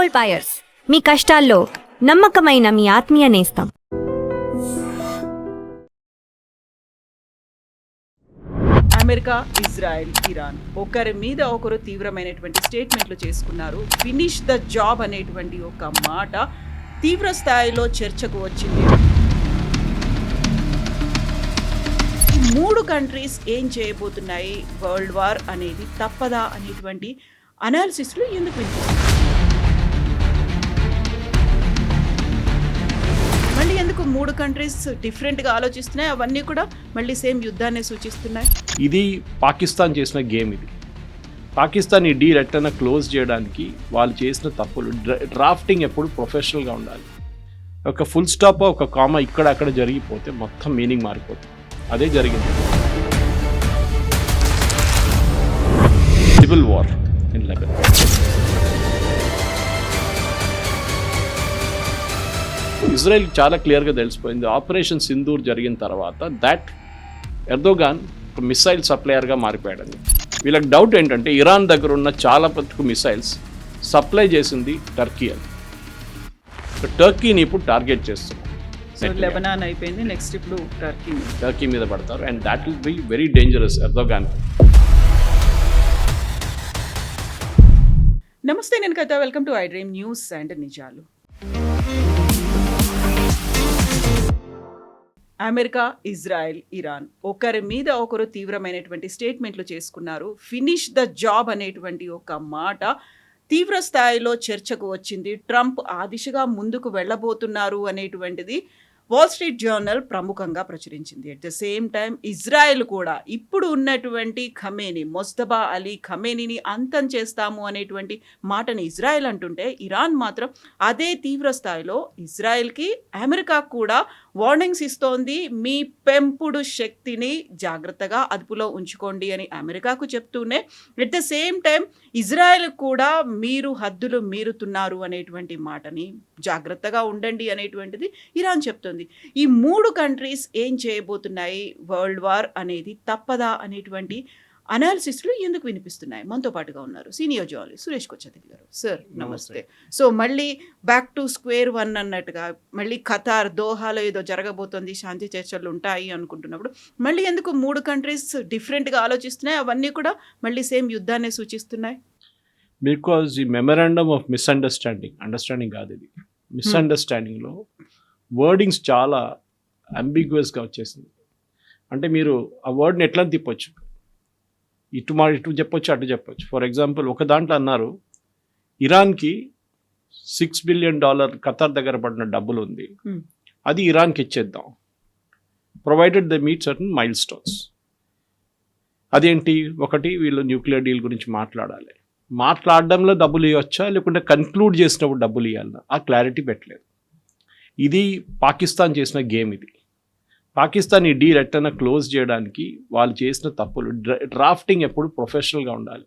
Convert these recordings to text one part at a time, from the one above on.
Gold buyers, మీ కష్టాల్లో నమ్మకమైన మీ ఆత్మీయ నేస్తం. అమెరికా, ఇజ్రాయెల్, ఇరాన్ ఒకరి మీద ఒకరు తీవ్రమైనటువంటి స్టేట్మెంట్లు చేసుకున్నారు. ఫినిష్ ద జాబ్ అనేటువంటి ఒక మాట తీవ్ర స్థాయిలో చర్చకు వచ్చింది. ఈ మూడు కంట్రీస్ ఏం చేయబోతున్నాయి, వరల్డ్ వార్ అనేది తప్పదా అనేటువంటి అనాలిసిస్లు ఎందుకు వినిపిస్తుంది? మళ్ళీ ఎందుకు మూడు కంట్రీస్ డిఫరెంట్గా ఆలోచిస్తున్నాయి? అవన్నీ కూడా మళ్ళీ సేమ్ యుద్ధాన్ని సూచిస్తున్నాయి. ఇది పాకిస్తాన్ చేసిన గేమ్. ఇది పాకిస్తాన్ ఈ డీల్ ఎట్టన క్లోజ్ చేయడానికి వాళ్ళు చేసిన తప్పులు. డ్రాఫ్టింగ్ ఎప్పుడు ప్రొఫెషనల్గా ఉండాలి. ఒక ఫుల్ స్టాప్ ఒక కామా ఇక్కడ అక్కడ జరిగిపోతే మొత్తం మీనింగ్ మారిపోతుంది. అదే జరిగింది. Civil war in Lebanon. Israel చాలా క్లియర్గా తెలిసిపోయింది. ఆపరేషన్ సింధూర్ జరిగిన తర్వాత దట్ ఎర్దోగాన్ ఒక మిసైల్ సప్లయర్గా మారిపోయాడని. వీళ్ళకి డౌట్ ఏంటంటే ఇరాన్ దగ్గర ఉన్న చాలా మటుకు మిసైల్స్ సప్లై చేసింది టర్కీ అని. టర్కీని ఇప్పుడు టార్గెట్ చేస్తున్నారు. లెబనాన్ అయిపోయింది, నెక్స్ట్ ఇప్పుడు టర్కీ మీద పడతారు. And that will be very dangerous Erdogan. నమస్తే, నేను కథ. Welcome to I dream news and నిజాలు. అమెరికా, ఇజ్రాయెల్, ఇరాన్ ఒకరి మీద ఒకరు తీవ్రమైనటువంటి స్టేట్మెంట్లు చేసుకున్నారు. ఫినిష్ ద జాబ్ అనేటువంటి ఒక మాట తీవ్ర స్థాయిలో చర్చకు వచ్చింది. ట్రంప్ ఆ దిశగా ముందుకు వెళ్ళబోతున్నారు అనేటువంటిది వాల్ స్ట్రీట్ జర్నల్ ప్రముఖంగా ప్రచురించింది. At the same time Israel కూడా ఇప్పుడు ఉన్నటువంటి ఖమేని, మొస్తబా అలీ ఖమేనీని అంతం చేస్తాము అనేటువంటి మాటని ఇజ్రాయెల్ అంటుంటే, ఇరాన్ మాత్రం అదే తీవ్ర స్థాయిలో ఇజ్రాయెల్కి, అమెరికా కూడా వార్నింగ్స్ ఇస్తోంది. మీ పెంపుడు శక్తిని జాగ్రత్తగా అదుపులో ఉంచుకోండి అని అమెరికాకు చెప్తూనే, at the same time Israel కూడా మీరు హద్దులు మీరుతున్నారు అనేటువంటి మాటని, జాగ్రత్తగా ఉండండి అనేటువంటిది ఇరాన్ చెప్తుంది. ఈ మూడు కంట్రీస్ ఏం చేయబోతున్నాయి, వరల్డ్ వార్ అనేది తప్పదా అనేటువంటి అనాలిసిస్లు ఎందుకు వినిపిస్తున్నాయి? మనతో పాటుగా ఉన్నారు సీనియర్ జర్నలిస్ట్ సురేష్ కొచ్చతిల్ గారు. సార్ నమస్తే. సో మళ్ళీ బ్యాక్ టు స్క్వేర్ వన్ అన్నట్టుగా మళ్ళీ ఖతార్, దోహాలో ఏదో జరగబోతోంది, శాంతి చర్చలు ఉంటాయి అనుకుంటున్నప్పుడు మళ్ళీ ఎందుకు మూడు కంట్రీస్ డిఫరెంట్గా ఆలోచిస్తున్నాయి? అవన్నీ కూడా మళ్ళీ సేమ్ యుద్ధాన్ని సూచిస్తున్నాయి. బికాజ్ ఈ మెమరాండమ్ ఆఫ్ అండర్స్టాండింగ్ కాదు ఇది. మిస్అండర్స్టాండింగ్లో వర్డింగ్స్ చాలా అంబిగ్యువస్గా వచ్చేసింది. అంటే మీరు ఆ వర్డ్ని ఎట్లా తిప్పొచ్చు, ఇటు చెప్పొచ్చు, అటు చెప్పొచ్చు. ఫర్ ఎగ్జాంపుల్ ఒక దాంట్లో అన్నారు ఇరాన్కి $6 బిలియన్ ఖతార్ దగ్గర పడిన డబ్బులు ఉంది, అది ఇరాన్కి ఇచ్చేద్దాం, provided the meet certain mile stones. అదేంటి? ఒకటి, వీళ్ళు న్యూక్లియర్ డీల్ గురించి మాట్లాడాలి. మాట్లాడడంలో డబ్బులు ఇవ్వచ్చా, లేకుంటే కన్క్లూడ్ చేసినప్పుడు డబ్బులు ఇవ్వాలన్నా, ఆ క్లారిటీ పెట్టలేదు. ఇది పాకిస్తాన్ చేసిన గేమ్. ఇది పాకిస్తాన్ ఈ డీల్ ఎట్టన క్లోజ్ చేయడానికి వాళ్ళు చేసిన తప్పులు. డ్రాఫ్టింగ్ ఎప్పుడు ప్రొఫెషనల్గా ఉండాలి.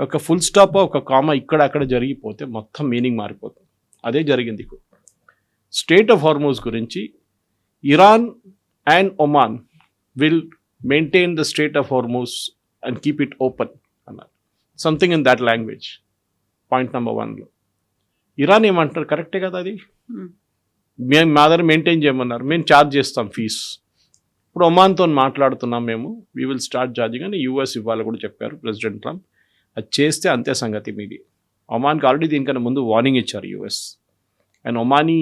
ఒక ఫుల్ స్టాప్ ఒక కామా ఇక్కడ అక్కడ జరిగిపోతే మొత్తం మీనింగ్ మారిపోతుంది. అదే జరిగింది. స్ట్రెయిట్ ఆఫ్ హార్మోజ్ గురించి Iran and Oman will maintain the strait of Hormuz and keep it open అన్నారు. Something in that language. Point number 1లో ఇరాన్ ఏమంటారు? కరెక్టే కదా అది. మేము మా దగ్గర మెయింటైన్ చేయమన్నారు, మేము ఛార్జ్ చేస్తాం ఫీజ్. ఇప్పుడు ఒమాన్తో మాట్లాడుతున్నాం మేము, వీ విల్ స్టార్ట్ ఛార్జింగ్ అని యూఎస్ ఇవ్వాలి కూడా చెప్పారు ప్రెసిడెంట్ ట్రంప్. అది చేస్తే అంతే సంగతి మీది. ఒమాన్కి ఆల్రెడీ దీనికన్నా ముందు వార్నింగ్ ఇచ్చారు US. And Omani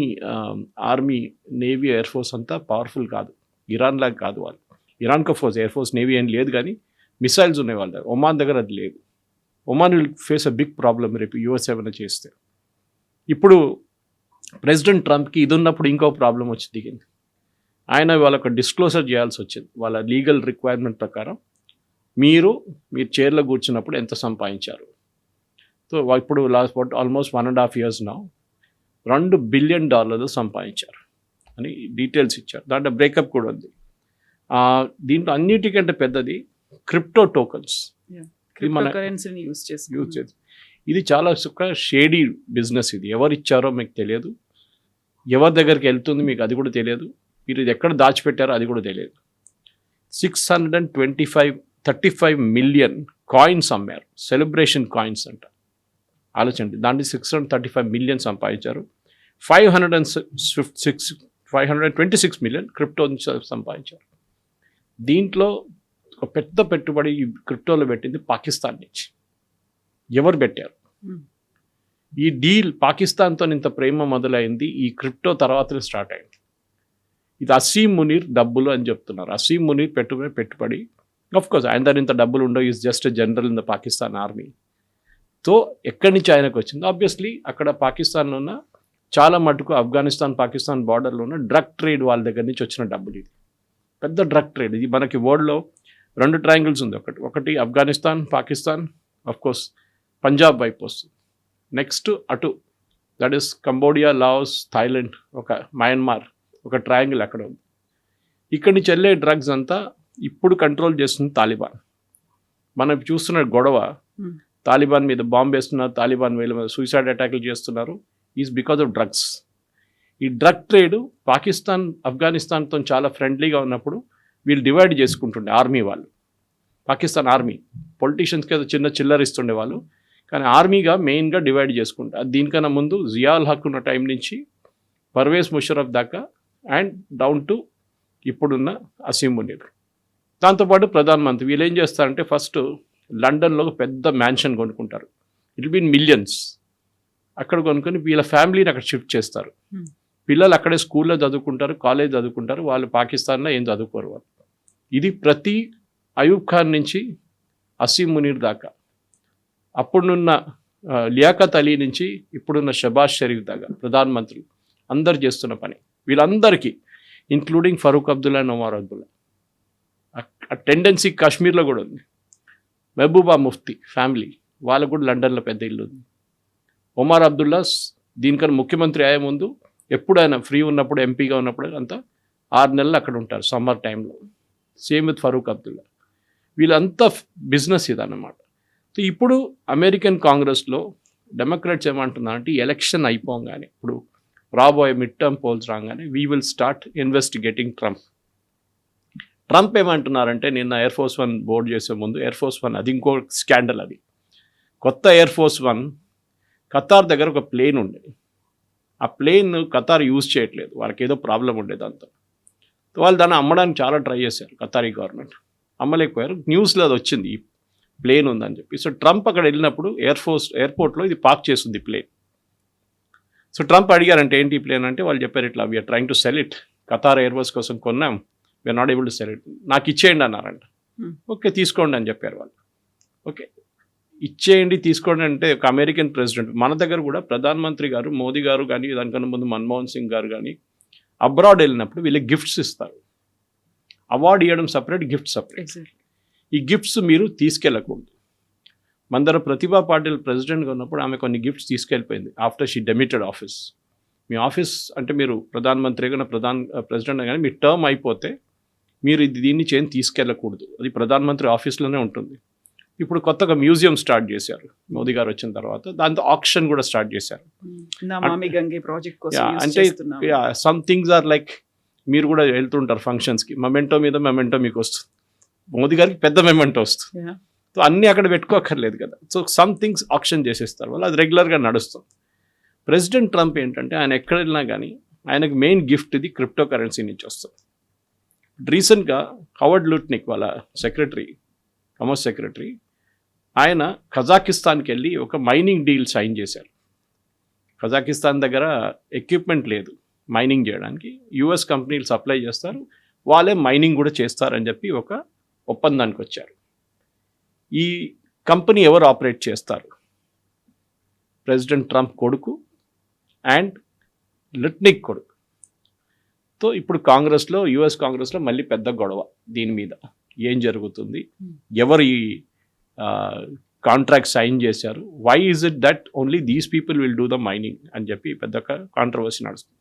army, navy, air force అంతా పవర్ఫుల్ కాదు, ఇరాన్ లాగా కాదు. వాళ్ళు ఇరాన్కి ఫోర్స్, ఎయిర్ ఫోర్స్, నేవీ ఏం లేదు, కానీ మిసైల్స్ ఉన్నాయి వాళ్ళ దగ్గర. ఒమాన్ దగ్గర అది లేదు. Oman will face a big problem రేపు యూఎస్ ఏమైనా చేస్తే. ఇప్పుడు ప్రెసిడెంట్ ట్రంప్కి ఇది ఉన్నప్పుడు ఇంకో ప్రాబ్లం వచ్చి దిగింది. ఆయన వాళ్ళకు డిస్క్లోజర్ చేయాల్సి వచ్చింది. వాళ్ళ లీగల్ రిక్వైర్మెంట్ ప్రకారం మీరు చైర్లో కూర్చున్నప్పుడు ఎంత సంపాదించారు. సో ఇప్పుడు ఆల్మోస్ట్ 1.5 years నా $2 బిలియన్ సంపాదించారు అని డీటెయిల్స్ ఇచ్చారు. దాంట్లో బ్రేకప్ కూడా ఉంది. దీంట్లో అన్నిటికంటే పెద్దది క్రిప్టో టోకన్స్. యూజ్ చేసి ఇది చాలా షేడీ బిజినెస్. ఇది ఎవరు ఇచ్చారో మీకు తెలియదు, ఎవరి దగ్గరికి వెళ్తుంది మీకు అది కూడా తెలియదు, మీరు ఇది ఎక్కడ దాచిపెట్టారో అది కూడా తెలియదు. 635 million కాయిన్స్ అమ్మారు, సెలబ్రేషన్ కాయిన్స్ అంట. ఆలోచండి. దాంట్లో 635 మిలియన్ సంపాదించారు. 526 మిలియన్ క్రిప్టో నుంచి సంపాదించారు. దీంట్లో ఒక పెద్ద పెట్టుబడి ఈ క్రిప్టోలో పెట్టింది పాకిస్తాన్ నుంచి. ఎవరు పెట్టారు? ఈ డీల్ పాకిస్తాన్తో ఇంత ప్రేమ మొదలైంది ఈ క్రిప్టో తర్వాతనే స్టార్ట్ అయింది. ఇది అసీం మునీర్ డబ్బులు అని చెప్తున్నారు. అసీం మునీర్ పెట్టుబడి కోర్స్ ఆయన దగ్గర ఇంత డబ్బులు ఉండవు, is just general in the Pakistan army. తో ఎక్కడి నుంచి ఆయనకు వచ్చింది? ఆబ్వియస్లీ అక్కడ పాకిస్తాన్లో ఉన్న చాలా మటుకు ఆఫ్ఘనిస్తాన్ పాకిస్తాన్ బార్డర్లో ఉన్న డ్రగ్ ట్రేడ్ వాళ్ళ దగ్గర నుంచి వచ్చిన డబ్బులు. ఇది పెద్ద డ్రగ్ ట్రేడ్. ఇది మనకి వరల్డ్లో 2 ట్రయాంగిల్స్ ఉంది. ఒకటి ఆఫ్ఘనిస్తాన్ పాకిస్తాన్, కోర్స్ పంజాబ్ వైపు వస్తుంది. నెక్స్ట్ అటు that is Cambodia, Laos, Thailand, ఒక మయన్మార్, ఒక ట్రయాంగిల్ అక్కడ ఉంది. ఇక్కడి నుంచి వెళ్ళే డ్రగ్స్ అంతా ఇప్పుడు కంట్రోల్ చేస్తుంది తాలిబాన్. మనం చూస్తున్న గొడవ, తాలిబాన్ మీద బాంబు వేస్తున్నారు, తాలిబాన్ వీళ్ళ మీద సూసైడ్ అటాక్లు చేస్తున్నారు, ఈజ్ బికాజ్ ఆఫ్ డ్రగ్స్. ఈ డ్రగ్ ట్రేడ్ పాకిస్తాన్ ఆఫ్ఘనిస్తాన్తో చాలా ఫ్రెండ్లీగా ఉన్నప్పుడు వీళ్ళు డివైడ్ చేసుకుంటుండే ఆర్మీ వాళ్ళు. పాకిస్తాన్ ఆర్మీ పొలిటీషియన్స్కి ఏదో చిన్న చిల్లర ఇస్తుండే వాళ్ళు, కానీ ఆర్మీగా మెయిన్గా డివైడ్ చేసుకుంటారు. దీనికన్నా ముందు జియాల్ హక్ ఉన్న టైం నుంచి పర్వేజ్ ముషరఫ్ దాకా అండ్ డౌన్ టు ఇప్పుడున్న అసీం మునీర్. దాంతోపాటు ప్రధానమంత్రి వీళ్ళు ఏం చేస్తారంటే ఫస్ట్ లండన్లో ఒక పెద్ద మ్యాన్షన్ కొనుక్కుంటారు. It been millions. అక్కడ కొనుక్కొని వీళ్ళ ఫ్యామిలీని అక్కడ షిఫ్ట్ చేస్తారు. పిల్లలు అక్కడే స్కూల్లో చదువుకుంటారు, కాలేజ్ చదువుకుంటారు, వాళ్ళు పాకిస్తాన్లో ఏం చదువుకోరు వాళ్ళు. ఇది ప్రతి అయూబ్ ఖాన్ నుంచి అసీం మునీర్ దాకా, అప్పుడున్న లియాఖత్ అలీ నుంచి ఇప్పుడున్న షబాజ్ షరీఫ్ దాకా ప్రధానమంత్రులు అందరు చేస్తున్న పని. వీళ్ళందరికీ ఇంక్లూడింగ్ ఫరూక్ అబ్దుల్లా అండ్ ఒమర్ అబ్దుల్లా. ఆ టెండెన్సీ కాశ్మీర్లో కూడా ఉంది. మెహబూబా ముఫ్తీ ఫ్యామిలీ వాళ్ళకు కూడా లండన్లో పెద్ద ఇల్లు ఉంది. ఒమర్ అబ్దుల్లా దీనికన్నా ముఖ్యమంత్రి అయ్యే ముందు ఎప్పుడైనా ఫ్రీ ఉన్నప్పుడు ఎంపీగా ఉన్నప్పుడు అంతా 6 నెలలు అక్కడ ఉంటారు సమ్మర్ టైంలో. Same with Farooq Abdullah. వీళ్ళంతా బిజినెస్ ఇదన్నమాట. సో ఇప్పుడు అమెరికన్ కాంగ్రెస్లో డెమోక్రాట్స్ ఏమంటున్నారంటే ఎలక్షన్ అయిపోగానే, ఇప్పుడు రాబోయే మిడ్ టర్మ్ పోల్స్ రాగానే we will start investigating Trump ఏమంటున్నారంటే, నిన్న ఎయిర్ ఫోర్స్ 1 బోర్డ్ చేసే ముందు ఎయిర్ ఫోర్స్ 1 అది ఇంకో స్కాండల్. అది కొత్త ఎయిర్ ఫోర్స్ 1 ఖతార్ దగ్గర ఒక ప్లేన్ ఉండేది. ఆ ప్లేన్ ఖతార్ యూజ్ చేయట్లేదు, వాళ్ళకి ఏదో ప్రాబ్లం ఉండేది అంతా. వాళ్ళు దాన్ని అమ్మడానికి చాలా ట్రై చేశారు, ఖతారీ గవర్నమెంట్ అమ్మలేకపోయారు. న్యూస్లో అది వచ్చింది ఈ ప్లేన్ ఉందని చెప్పి. సో ట్రంప్ అక్కడ వెళ్ళినప్పుడు ఎయిర్పోర్ట్లో ఇది పార్క్ చేస్తుంది ప్లేన్. సో ట్రంప్ అడిగారంటే ఏంటి ప్లేన్ అంటే, వాళ్ళు చెప్పారు ఇట్లా we are trying to sell it, Qatar Airways కోసం కొన్నాం, we are not able to sell it, నాకు ఇచ్చేయండి అన్నారంట. ఓకే తీసుకోండి అని చెప్పారు వాళ్ళు. ఓకే ఇచ్చేయండి తీసుకోండి అంటే ఒక అమెరికన్ ప్రెసిడెంట్, మన దగ్గర కూడా ప్రధానమంత్రి గారు మోదీ గారు కానీ దానికన్నా ముందు మన్మోహన్ సింగ్ గారు కానీ అబ్రాడ్ వెళ్ళినప్పుడు వీళ్ళకి గిఫ్ట్స్ ఇస్తారు. అవార్డు ఇవ్వడం సపరేట్, గిఫ్ట్ సపరేట్. ఈ గిఫ్ట్స్ మీరు తీసుకెళ్ళకూడదు. మన దగ్గర ప్రతిభా పాటిల్ ప్రెసిడెంట్గా ఉన్నప్పుడు ఆమె కొన్ని గిఫ్ట్స్ తీసుకెళ్ళిపోయింది ఆఫ్టర్ షీ డెమిటెడ్ ఆఫీస్. మీ ఆఫీస్ అంటే మీరు ప్రధానమంత్రిగా ప్రెసిడెంట్ కానీ మీ టర్మ్ అయిపోతే మీరు దీన్ని చేసి తీసుకెళ్ళకూడదు. అది ప్రధానమంత్రి ఆఫీస్లోనే ఉంటుంది. ఇప్పుడు కొత్తగా మ్యూజియం స్టార్ట్ చేశారు మోదీ గారు వచ్చిన తర్వాత, దాంతో ఆక్షన్ కూడా స్టార్ట్ చేశారు. అంటే సమ్ థింగ్స్ ఆర్ లైక్, మీరు కూడా వెళ్తుంటారు ఫంక్షన్స్కి, మెమెంటో మీద మెమెంటో మీకు వస్తుంది, మోదీ గారికి పెద్ద మెమెంటో వస్తుంది. సో అన్నీ అక్కడ పెట్టుకోక్కర్లేదు కదా. సో సమ్ థింగ్స్ ఆక్షన్ చేసేస్తారు వాళ్ళు, అది రెగ్యులర్గా నడుస్తుంది. ప్రెసిడెంట్ ట్రంప్ ఏంటంటే ఆయన ఎక్కడ వెళ్ళినా కానీ ఆయనకు మెయిన్ గిఫ్ట్ ఇది క్రిప్టో కరెన్సీ నుంచి వస్తుంది. రీసెంట్గా హవర్డ్ లుట్నిక్ వాళ్ళ కామర్స్ సెక్రటరీ ఆయన కజాకిస్తాన్కి వెళ్ళి ఒక మైనింగ్ డీల్ సైన్ చేశారు. కజాకిస్తాన్ దగ్గర ఎక్విప్మెంట్ లేదు మైనింగ్ చేయడానికి, యుఎస్ కంపెనీలు సప్లై చేస్తారు, వాళ్ళే మైనింగ్ కూడా చేస్తారని చెప్పి ఒక ఒప్పందానికి వచ్చారు. ఈ కంపెనీ ఎవరు ఆపరేట్ చేస్తారు? ప్రెసిడెంట్ ట్రంప్ కొడుకు అండ్ లుట్నిక్ కొడుకు. సో ఇప్పుడు కాంగ్రెస్లో, యుఎస్ కాంగ్రెస్లో మళ్ళీ పెద్ద గొడవ దీని మీద. ఏం జరుగుతుంది, ఎవరు ఈ కాంట్రాక్ట్ సైన్ చేశారు, why is it that only these people will do the mining అని చెప్పి పెద్ద కాంట్రవర్సీ నడుస్తుంది.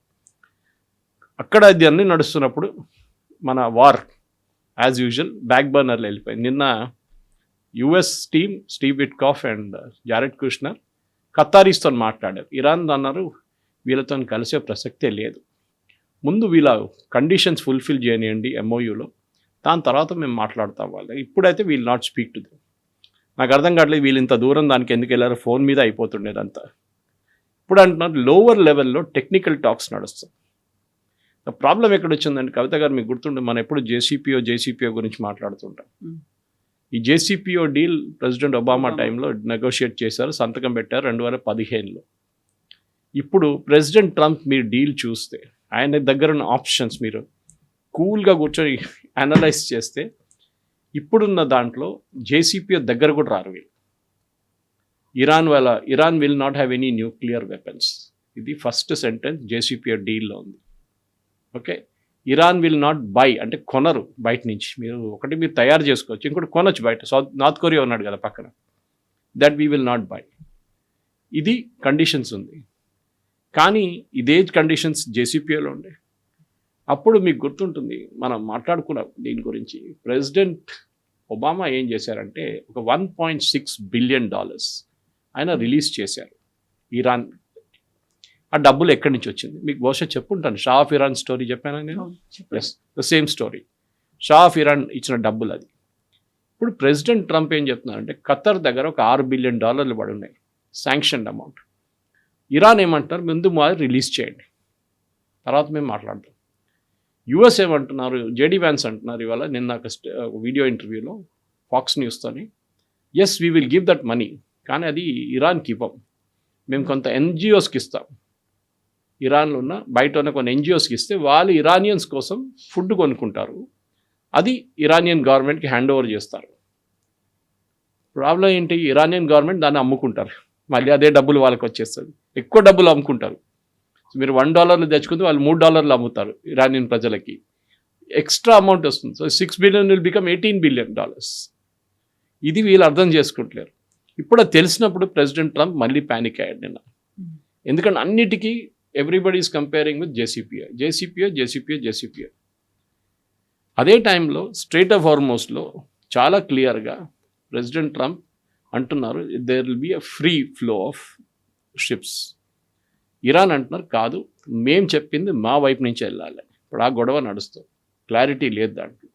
అక్కడ ఇది అన్నీ నడుస్తున్నప్పుడు మన వార్ యాజ్ యూజువల్ బ్యాక్ బర్నర్లో వెళ్ళిపోయింది. నిన్న US team Steve Witkoff and Jared Kushner ఖతారీస్తో మాట్లాడారు. ఇరాన్ అన్నారు వీళ్ళతో కలిసే ప్రసక్తే లేదు, ముందు వీళ్ళ కండిషన్స్ ఫుల్ఫిల్ చేయనియండి ఎంఓయూలో, దాని తర్వాత మేము మాట్లాడతాం వాళ్ళకి, ఇప్పుడైతే we'll not speak to them. నాకు అర్థం కావట్లేదు వీళ్ళు ఇంత దూరం దానికి ఎందుకు వెళ్ళారో, ఫోన్ మీద అయిపోతుండేదంతా. ఇప్పుడు అంటున్నారు లోవర్ లెవెల్లో టెక్నికల్ టాక్స్ నడుస్తాయి. ప్రాబ్లం ఎక్కడ వచ్చిందంటే కవిత గారు మీకు గుర్తుండే మనం ఎప్పుడు జేసీపీఓ గురించి మాట్లాడుతుంటాం. ఈ జేసీపీఓ డీల్ ప్రెసిడెంట్ ఒబామా టైంలో నెగోషియేట్ చేశారు, సంతకం పెట్టారు 2015లో. ఇప్పుడు ప్రెసిడెంట్ ట్రంప్ మీరు డీల్ చూస్తే ఆయన దగ్గర ఉన్న ఆప్షన్స్ మీరు కూల్గా కూర్చొని అనలైజ్ చేస్తే ఇప్పుడున్న దాంట్లో జేసీపీఓ దగ్గర కూడా రారు వీళ్ళు. Iran will not have any nuclear weapons. ఇది ఫస్ట్ సెంటెన్స్ జేసీపీఓ డీల్లో ఉంది. Okay, Iran will not by అంటే కొనరు బయట నుంచి. మీరు తయారు చేసుకోవచ్చు, ఇంకోటి కొనొచ్చు బయట. నార్త్ కొరియా ఉన్నాడు కదా పక్కన, that we will not by. ఇది కండిషన్స్ ఉంది. కానీ ఇదే కండిషన్స్ జేసీపీఓలో ఉండే. అప్పుడు మీకు గుర్తుంటుంది మనం మాట్లాడుకున్నాం దీని గురించి. ప్రెసిడెంట్ ఒబామా ఏం చేశారంటే ఒక $1.6 బిలియన్ ఆయన రిలీజ్ చేశారు ఇరాన్. ఆ డబ్బులు ఎక్కడి నుంచి వచ్చింది మీకు బహుశా చెప్పుంటాను. షా ఆఫ్ ఇరాన్ స్టోరీ చెప్పాను నేను. Yes, the same story. Shah of Iran ఇచ్చిన డబ్బులు అది. ఇప్పుడు ప్రెసిడెంట్ ట్రంప్ ఏం చెప్తున్నారంటే ఖతర్ దగ్గర ఒక $6 బిలియన్ పడి ఉన్నాయి శాంక్షన్ అమౌంట్. ఇరాన్ ఏమంటున్నారు ముందు మాది రిలీజ్ చేయండి, తర్వాత మేము మాట్లాడదాం. యుఎస్ ఏమంటున్నారు, జేడీ వ్యాన్స్ అంటున్నారు ఇవాళ నిన్న ఒక వీడియో ఇంటర్వ్యూలో ఫాక్స్ న్యూస్తోని, yes we will give that money, కానీ అది ఇరాన్కి ఇవ్వం, మేము కొంత ఎన్జిఓస్కి ఇస్తాం. ఇరాన్లో ఉన్న బయట ఉన్న కొన్ని ఎన్జిఓస్కి ఇస్తే వాళ్ళు ఇరానియన్స్ కోసం ఫుడ్ కొనుక్కుంటారు, అది ఇరానియన్ గవర్నమెంట్కి హ్యాండ్ ఓవర్ చేస్తారు. ప్రాబ్లం ఏంటి, ఇరానియన్ గవర్నమెంట్ దాన్ని అమ్ముకుంటారు, మళ్ళీ అదే డబ్బులు వాళ్ళకి వచ్చేస్తుంది, ఎక్కువ డబ్బులు అమ్ముకుంటారు. మీరు $1 తెచ్చుకుంటే వాళ్ళు $3 అమ్ముతారు ఇరానియన్ ప్రజలకి, ఎక్స్ట్రా అమౌంట్ వస్తుంది. So $6 billion will become $18 billion. ఇది వీళ్ళు అర్థం చేసుకుంటలేరు. ఇప్పుడు అది తెలిసినప్పుడు ప్రెసిడెంట్ ట్రంప్ మళ్ళీ ప్యానిక్ అయ్యాడు నిన్న. ఎందుకంటే అన్నిటికీ everybody is comparing with JCPOA. అదే టైంలో స్ట్రైట్ ఆఫ్ హార్మోస్లో చాలా క్లియర్గా ప్రెసిడెంట్ ట్రంప్ అంటున్నారు there will be a free flow of ships. Iran అంటున్నారు కాదు, మేము చెప్పింది మా వైపు నుంచి వెళ్ళాలి. ఇప్పుడు ఆ గొడవ నడుస్తుంది, క్లారిటీ లేదు దాంట్లో.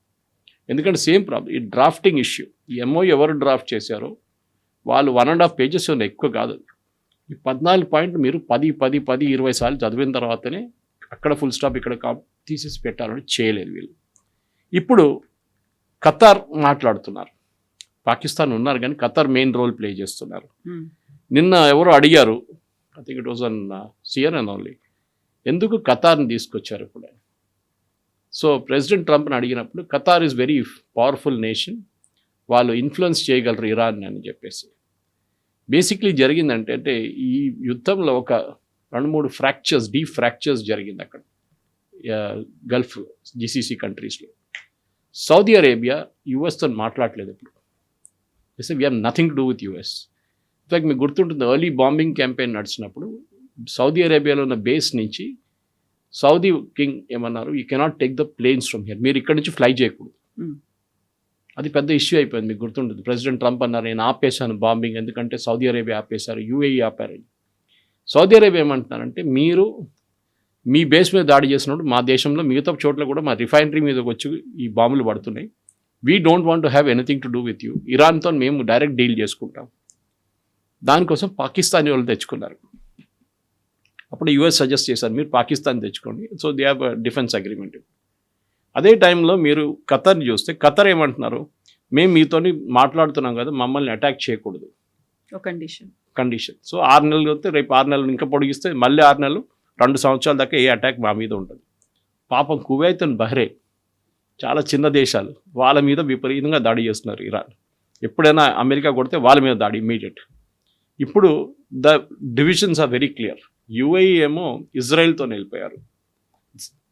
ఎందుకంటే సేమ్ ప్రాబ్లం, ఈ డ్రాఫ్టింగ్ ఇష్యూ. ఈ ఎంఓ ఎవరు డ్రాఫ్ట్ చేశారో వాళ్ళు 1.5 పేజెస్ ఉన్నాయి, ఎక్కువ కాదు. ఈ 14 పాయింట్లు మీరు 10-20 సార్లు చదివిన తర్వాతనే అక్కడ ఫుల్ స్టాప్ ఇక్కడ తీసేసి పెట్టాలని చేయలేదు వీళ్ళు. ఇప్పుడు ఖతార్ మాట్లాడుతున్నారు, పాకిస్తాన్ ఉన్నారు కానీ ఖతార్ మెయిన్ రోల్ ప్లే చేస్తున్నారు. నిన్న ఎవరు అడిగారు, I think it was on CNN only, ఎందుకు ఖతార్ని తీసుకొచ్చారు ఇప్పుడు. సో ప్రెసిడెంట్ ట్రంప్ని అడిగినప్పుడు Qatar is very powerful nation, వాళ్ళు ఇన్ఫ్లుయెన్స్ చేయగలరు ఇరాన్ అని చెప్పేసి. బేసిక్లీ జరిగిందంటే అంటే ఈ యుద్ధంలో ఒక 2-3 డీప్ ఫ్రాక్చర్స్ జరిగింది అక్కడ గల్ఫ్ GCC కంట్రీస్లో. సౌదీ అరేబియా యుఎస్తో మాట్లాడలేదు ఇప్పుడు. We have nothing to do with US. In fact మీకు గుర్తుంటుంది ఎర్లీ బాంబింగ్ క్యాంపెయిన్ నడిచినప్పుడు సౌదీ అరేబియాలో ఉన్న బేస్ నుంచి సౌదీ కింగ్ ఏమన్నారు, you cannot take the planes from here, మీరు ఇక్కడ నుంచి ఫ్లై చేయకూడదు. అది పెద్ద ఇష్యూ అయిపోయింది, మీకు గుర్తుంటుంది. ప్రెసిడెంట్ ట్రంప్ అన్నారు నేను ఆపేశాను బాంబింగ్, ఎందుకంటే సౌదీ అరేబియా ఆపేశారు, UAE ఆపారు. సౌదీ అరేబియా ఏమంటున్నారంటే మీరు మీ బేస్ మీద దాడి చేసినప్పుడు మా దేశంలో మిగతా చోట్ల కూడా మా రిఫైనరీ మీద వచ్చి ఈ బాంబులు పడుతున్నాయి, we don't want to have anything to do with you, ఇరాన్తో మేము డైరెక్ట్ డీల్ చేసుకుంటాం. దానికోసం పాకిస్తానీ వాళ్ళు తెచ్చుకున్నారు. అప్పుడు US సజెస్ట్ చేశారు మీరు పాకిస్తాన్ తెచ్చుకోండి, so they have defence agreement. అదే టైంలో మీరు ఖతర్ని చూస్తే ఖతర్ ఏమంటున్నారు, మేము మీతోని మాట్లాడుతున్నాం కదా, మమ్మల్ని అటాక్ చేయకూడదు కండిషన్. సో 6 నెలలు వస్తే రేపు 6 నెలలు ఇంకా పొడిగిస్తే మళ్ళీ 6 నెలలు 2 సంవత్సరాల దాకా ఏ అటాక్ మా మీద ఉంటుంది. పాపం కువైత్ అండ్ బహ్రెయిన్ చాలా చిన్న దేశాలు, వాళ్ళ మీద విపరీతంగా దాడి చేస్తున్నారు ఇరాన్. ఎప్పుడైనా అమెరికా కొడితే వాళ్ళ మీద దాడి ఇమ్మీడియట్. ఇప్పుడు the divisions are very clear. UAE ఏమో ఇజ్రాయెల్తో వెళ్ళిపోయారు,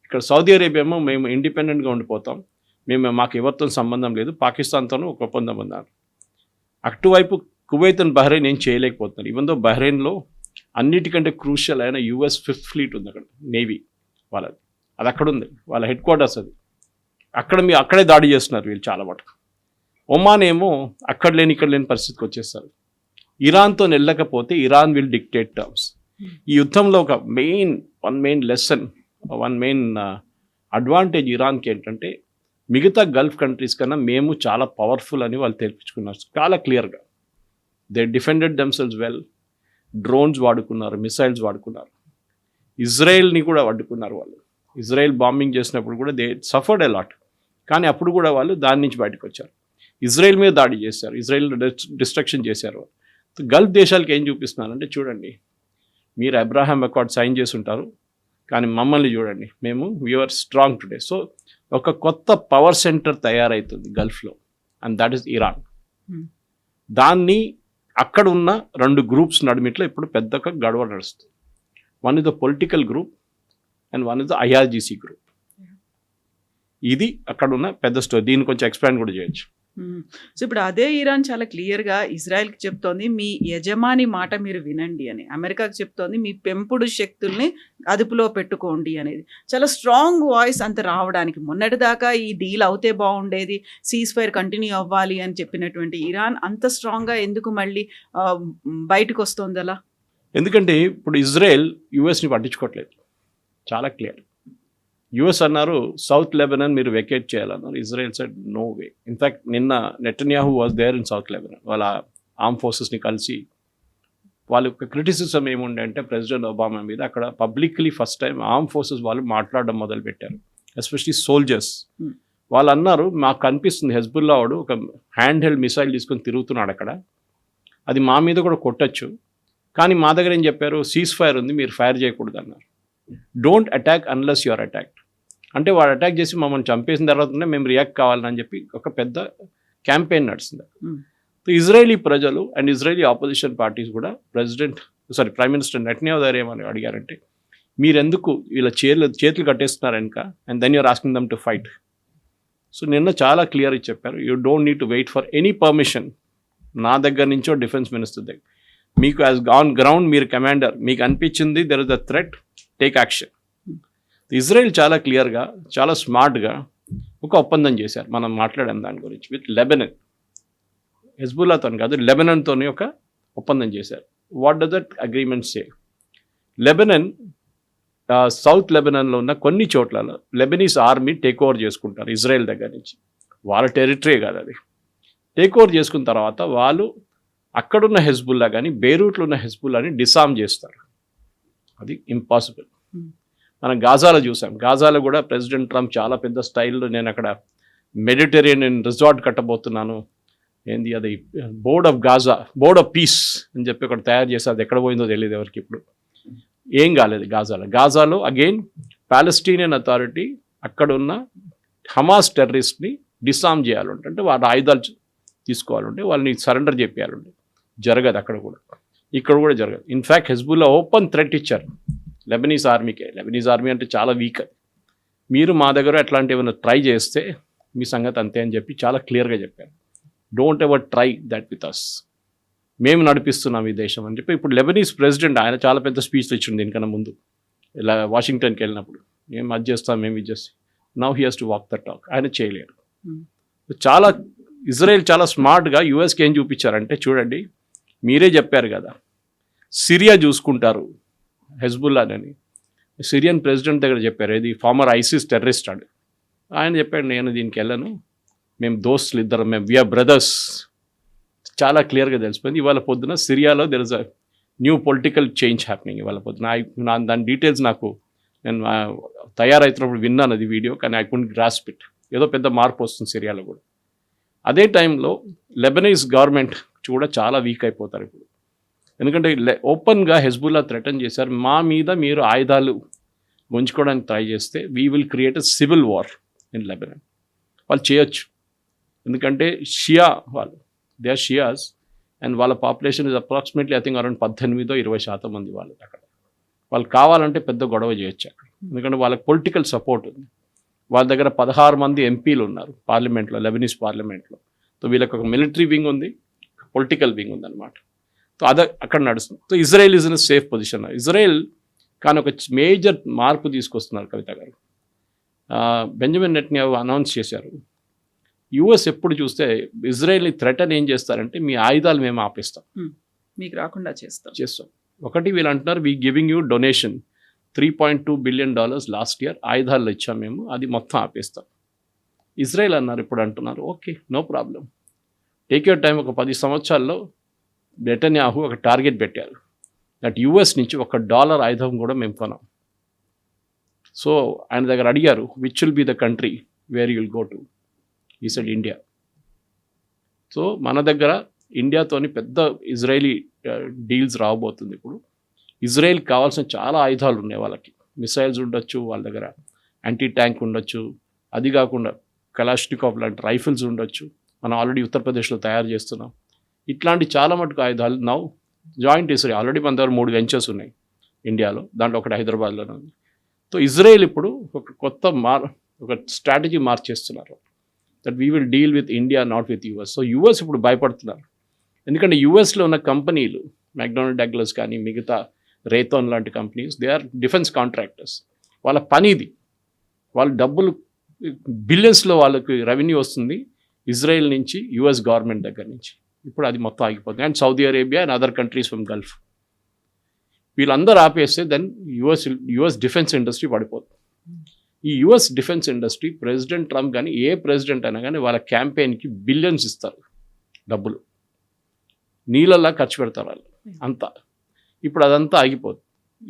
ఇక్కడ సౌదీ అరేబియా ఏమో మేము ఇండిపెండెంట్గా ఉండిపోతాం, మాకు ఎవరితో సంబంధం లేదు, పాకిస్తాన్తోనూ ఒక ఒప్పందం ఉన్నారు. అటువైపు కువైత్ అండ్ బహ్రెయిన్ ఏం చేయలేకపోతున్నారు. ఈవెన్ దో బహ్రెయిన్లో అన్నిటికంటే క్రూషియల్ అయిన US 5th ఫ్లీట్ ఉంది అక్కడ, నేవీ వాళ్ళది, అది అక్కడ ఉంది, వాళ్ళ హెడ్ క్వార్టర్స్ అది. అక్కడే దాడి చేస్తున్నారు వీళ్ళు చాలా మటుకు. ఒమాన్ ఏమో అక్కడ లేని ఇక్కడ లేని పరిస్థితికి వచ్చేస్తారు. ఇరాన్తో వెళ్ళకపోతే ఇరాన్ విల్ డిక్టేట్ టర్మ్స్. ఈ యుద్ధంలో ఒక మెయిన్ లెసన్, మెయిన్ అడ్వాంటేజ్ ఇరాన్కి ఏంటంటే మిగతా గల్ఫ్ కంట్రీస్ కన్నా మేము చాలా పవర్ఫుల్ అని వాళ్ళు తెప్పించుకున్నారు చాలా క్లియర్గా. They defended themselves well. Drones వాడుకున్నారు, మిసైల్స్ వాడుకున్నారు, ఇజ్రాయెల్ని కూడా వాడుకున్నారు వాళ్ళు. ఇజ్రాయెల్ బాంబింగ్ చేసినప్పుడు కూడా దే సఫర్డ్ ఎ లాట్, కానీ అప్పుడు కూడా వాళ్ళు దాని నుంచి బయటకు వచ్చారు. ఇజ్రాయెల్ మీద దాడి చేశారు, ఇజ్రాయెల్ డిస్ట్రక్షన్ చేశారు. గల్ఫ్ దేశాలకు ఏం చూపిస్తున్నారంటే చూడండి, మీరు అబ్రాహాం అకార్డ్ సైన్ చేసి ఉంటారు, కానీ మమ్మల్ని చూడండి, మేము వీఆర్ స్ట్రాంగ్ టుడే. సో ఒక కొత్త పవర్ సెంటర్ తయారవుతుంది గల్ఫ్లో, అండ్ దట్ ఈస్ ఇరాన్. దాన్ని అక్కడ ఉన్న 2 గ్రూప్స్ నడుమిట్లో ఇప్పుడు పెద్దగా గడవ నడుస్తుంది. One is the political group and one is the IRGC group. ఇది అక్కడ ఉన్న పెద్ద స్టోరీ. దీన్ని కొంచెం ఎక్స్పాండ్ కూడా చేయొచ్చు. సో ఇప్పుడు అదే ఇరాన్ చాలా క్లియర్గా ఇజ్రాయెల్కి చెప్తోంది, మీ యజమాని మాట మీరు వినండి అని. అమెరికాకి చెప్తోంది, మీ పెంపుడు శక్తుల్ని అదుపులో పెట్టుకోండి అనేది. చాలా స్ట్రాంగ్ వాయిస్ అంత రావడానికి. మొన్నటిదాకా ఈ డీల్ అవుతే బాగుండేది, సీజ్ ఫైర్ కంటిన్యూ అవ్వాలి అని చెప్పినటువంటి ఇరాన్ అంత స్ట్రాంగ్గా ఎందుకు మళ్ళీ బయటకు వస్తుంది అలా? ఎందుకంటే ఇప్పుడు ఇజ్రాయెల్ యుఎస్ని పట్టించుకోవట్లేదు, చాలా క్లియర్. యుఎస్ అన్నారు సౌత్ లెబనాన్ మీరు వెకేట్ చేయాలన్నారు. Israel side no way. In fact నిన్న Netanyahu was there in South Lebanon. వాళ్ళ ఆర్మ్ ఫోర్సెస్ని కలిసి వాళ్ళ యొక్క క్రిటిసిజం ఏముండే అంటే ప్రెసిడెంట్ ఒబామా మీద అక్కడ publicly first time arm forces వాళ్ళు మాట్లాడడం మొదలుపెట్టారు, ఎస్పెషలీ సోల్జర్స్. వాళ్ళు అన్నారు, మాకు కనిపిస్తుంది హెజ్బుల్లా వాడు ఒక హ్యాండ్ హెల్డ్ మిసైల్ తీసుకొని తిరుగుతున్నాడు అక్కడ, అది మా మీద కూడా కొట్టచ్చు, కానీ మా దగ్గర ఏం చెప్పారు, సీజ్ ఫైర్ ఉంది, మీరు ఫైర్ చేయకూడదు అన్నారు. Don't attack unless you are attacked. అంటే వాడు అటాక్ చేసి మమ్మల్ని చంపేసిన తర్వాతనే మేము రియాక్ట్ కావాలని చెప్పి ఒక పెద్ద క్యాంపెయిన్ నడుస్తుంది. ఇజ్రాయేలీ ప్రజలు అండ్ ఇజ్రాయేలీ ఆపోజిషన్ పార్టీస్ కూడా ప్రైమ్ మినిస్టర్ నెటన్యాహు గారు ఏమని అడిగారంటే, మీరెందుకు వీళ్ళ చేతులు కట్టేస్తున్నారు వెనుక, and then you're asking them to fight. So నిన్న చాలా క్లియర్గా చెప్పారు, you don't need to wait for any permission నా దగ్గర నుంచో డిఫెన్స్ మినిస్టర్ దగ్గర. మీకు యాజ్ ఆన్ గ్రౌండ్ మీరు కమాండర్, మీకు అనిపించింది there is a threat, take action. Israel చాలా క్లియర్గా, చాలా స్మార్ట్గా ఒక ఒప్పందం చేశారు. మనం మాట్లాడాం దాని గురించి విత్ లెబనన్. హెజ్బుల్లాతో కాదు, లెబనన్తో ఒక ఒప్పందం చేశారు. What does that agreement say? Lebanon, South లెబనన్లో ఉన్న కొన్ని చోట్లలో లెబనీస్ ఆర్మీ టేక్ ఓవర్ చేసుకుంటారు ఇజ్రాయెల్ దగ్గర నుంచి. వాళ్ళ టెరిటరీ కాదు అది. టేక్ ఓవర్ చేసుకున్న తర్వాత వాళ్ళు అక్కడున్న హెజ్బుల్లా కానీ బేరూట్లో ఉన్న హెజ్బుల్లాని డిసామ్ చేస్తారు. అది ఇంపాసిబుల్. మనం గాజాలో చూసాం. గాజాలో కూడా ప్రెసిడెంట్ ట్రంప్ చాలా పెద్ద స్టైల్లో నేను అక్కడ మెడిటరేనియన్ రిసార్ట్ కట్టబోతున్నాను, ఏంది అది బోర్డ్ ఆఫ్ పీస్ అని చెప్పి ఒకటి తయారు చేసి అది ఎక్కడ పోయిందో తెలియదు ఎవరికి. ఇప్పుడు ఏం కాలేదు గాజాలో అగైన్ పాలెస్టీనియన్ అథారిటీ అక్కడ ఉన్న హమాస్ టెర్రరిస్ట్ని డిసామ్ చేయాలంటే, అంటే వాళ్ళ ఆయుధాలు తీసుకోవాలంటే వాళ్ళని సరెండర్ చేయాలంటే జరగదు. అక్కడ కూడా ఇక్కడ కూడా జరగదు. ఇన్ఫ్యాక్ట్ హెజ్బుల్లా ఓపెన్ థ్రెట్ ఇచ్చారు లెబనీస్ ఆర్మీకే. లెబనీస్ ఆర్మీ అంటే చాలా వీక్, మీరు మా దగ్గర అట్లాంటి ఏమైనా ట్రై చేస్తే మీ సంగతి అంతే అని చెప్పి చాలా క్లియర్గా చెప్పారు. Don't ever try that with us, మేము నడిపిస్తున్నాం ఈ దేశం అని చెప్పి. ఇప్పుడు లెబనీస్ ప్రెసిడెంట్ ఆయన చాలా పెద్ద స్పీచ్ ఇచ్చింది దీనికన్నా ముందు, ఇలా వాషింగ్టన్కి వెళ్ళినప్పుడు, మేము అది చేస్తాం, మేము ఇది చేస్తాం. Now he has to walk the talk. ఆయన చేయలేరు. చాలా ఇజ్రాయెల్ చాలా స్మార్ట్గా యూఎస్కి ఏం చూపించారంటే, చూడండి మీరే చెప్పారు కదా సిరియా చూసుకుంటారు హెజ్బుల్లాని. సిరియన్ ప్రెసిడెంట్ దగ్గర చెప్పారు, ఇది ఫార్మర్ ఐసిస్ టెర్రరిస్ట్ ఆడు. ఆయన చెప్పాడు, నేను దీనికి వెళ్ళను, మేము దోస్తులు ఇద్దరం, మేము వీఆర్ బ్రదర్స్. చాలా క్లియర్గా తెలిసిపోయింది. ఇవాళ పొద్దున సిరియాలో there is a new political change happening. ఇవాళ పొద్దున దాని డీటెయిల్స్ నేను తయారవుతున్నప్పుడు విన్నాను అది వీడియో, కానీ ఐ కుడెంట్ గ్రాస్ప్ ఇట్. ఏదో పెద్ద మార్పు వస్తుంది సిరియాలో కూడా. అదే టైంలో లెబనీస్ గవర్నమెంట్ కూడా చాలా వీక్ అయిపోతారు ఇప్పుడు. ఎందుకంటే ఓపెన్గా హెజ్బుల్లా థ్రెటన్ చేశారు, మా మీద మీరు ఆయుధాలు గుంజుకోవడానికి ట్రై చేస్తే we will create a civil war in Lebanon. వాళ్ళు చేయొచ్చు, ఎందుకంటే షియా వాళ్ళు, దే ఆర్ షియాస్ అండ్ వాళ్ళ population is approximately I think around 18-20% మంది వాళ్ళు అక్కడ. వాళ్ళు కావాలంటే పెద్ద గొడవ చేయొచ్చు అక్కడ, ఎందుకంటే వాళ్ళకి పొలిటికల్ సపోర్ట్ ఉంది. వాళ్ళ దగ్గర 16 మంది ఎంపీలు ఉన్నారు పార్లమెంట్లో, లెబనీస్ పార్లమెంట్లో. సో వీళ్ళకి ఒక మిలిటరీ వింగ్ ఉంది, పొలిటికల్ వింగ్ ఉందన్నమాట. సో అక్కడ నడుస్తుంది. So Israel is in safe position. Israel కానీ ఒక మేజర్ మార్పు తీసుకొస్తున్నారు కవిత గారు. బెంజమిన్ నెటన్యాహు అనౌన్స్ చేశారు, యుఎస్ ఎప్పుడు చూస్తే ఇజ్రాయెల్ని థ్రెటన్ ఏం చేస్తారంటే, మీ ఆయుధాలు మేము ఆపేస్తాం, మీకు రాకుండా చేస్తాం. ఒకటి వీళ్ళు అంటున్నారు, we giving you donation $3.2 billion last year, ఆయుధాలు ఇచ్చాం మేము, అది మొత్తం ఆపేస్తాం. ఇజ్రాయెల్ అన్నారు, ఇప్పుడు అంటున్నారు, okay no problem, take your time, ఒక 10 సంవత్సరాల్లో నెతన్యాహు ఒక టార్గెట్ పెట్టారు, దట్ యుఎస్ నుంచి $1 ఆయుధం కూడా మేము కొనం. సో ఆయన దగ్గర అడిగారు, which will be the country where you will go to? ఈ సెడ్ ఇండియా. సో మన దగ్గర ఇండియాతోని పెద్ద ఇజ్రాయలీ డీల్స్ రాబోతుంది. ఇప్పుడు ఇజ్రాయెల్కి కావాల్సిన చాలా ఆయుధాలు ఉన్నాయి, వాళ్ళకి మిసైల్స్ ఉండొచ్చు, వాళ్ళ దగ్గర యాంటీ ట్యాంక్ ఉండొచ్చు, అది కాకుండా కలాష్నికోవ్ లాంటి రైఫిల్స్ ఉండొచ్చు, మనం ఆల్రెడీ ఉత్తరప్రదేశ్లో తయారు చేస్తున్నాం. ఇట్లాంటి చాలా మటుకు ఆయుధాలు నౌ జాయింట్ ఇజ్రాయెల్, ఆల్రెడీ మన దగ్గర 3 వెంచర్స్ ఉన్నాయి ఇండియాలో, దాంట్లో ఒకటి హైదరాబాద్లోనే ఉంది. సో ఇజ్రాయెల్ ఇప్పుడు ఒక స్ట్రాటజీ మార్చేస్తున్నారు, that we will deal with India not with US. So US ఇప్పుడు భయపడుతున్నారు, ఎందుకంటే యూఎస్లో ఉన్న కంపెనీలు మెక్డొనాల్డ్ డగ్లస్ కానీ మిగతా రేథాన్ లాంటి companies, they are defence contractors. వాళ్ళ పనిది, వాళ్ళ డబ్బులు బిలియన్స్లో వాళ్ళకి రెవెన్యూ వస్తుంది ఇజ్రాయెల్ నుంచి, యూఎస్ గవర్నమెంట్ దగ్గర నుంచి. ఇప్పుడు అది మొత్తం ఆగిపోతుంది. And Saudi Arabia and other countries from Gulf, వీళ్ళందరూ ఆపేస్తే దెన్ యుఎస్ డిఫెన్స్ ఇండస్ట్రీ పడిపోతుంది. ఈ US defence industry president Trump కానీ ఏ ప్రెసిడెంట్ అయినా కానీ వాళ్ళ క్యాంపెయిన్కి బిలియన్స్ ఇస్తారు, డబ్బులు నీళ్ళలా ఖర్చు పెడతారు వాళ్ళు అంతా. ఇప్పుడు అదంతా ఆగిపోతుంది.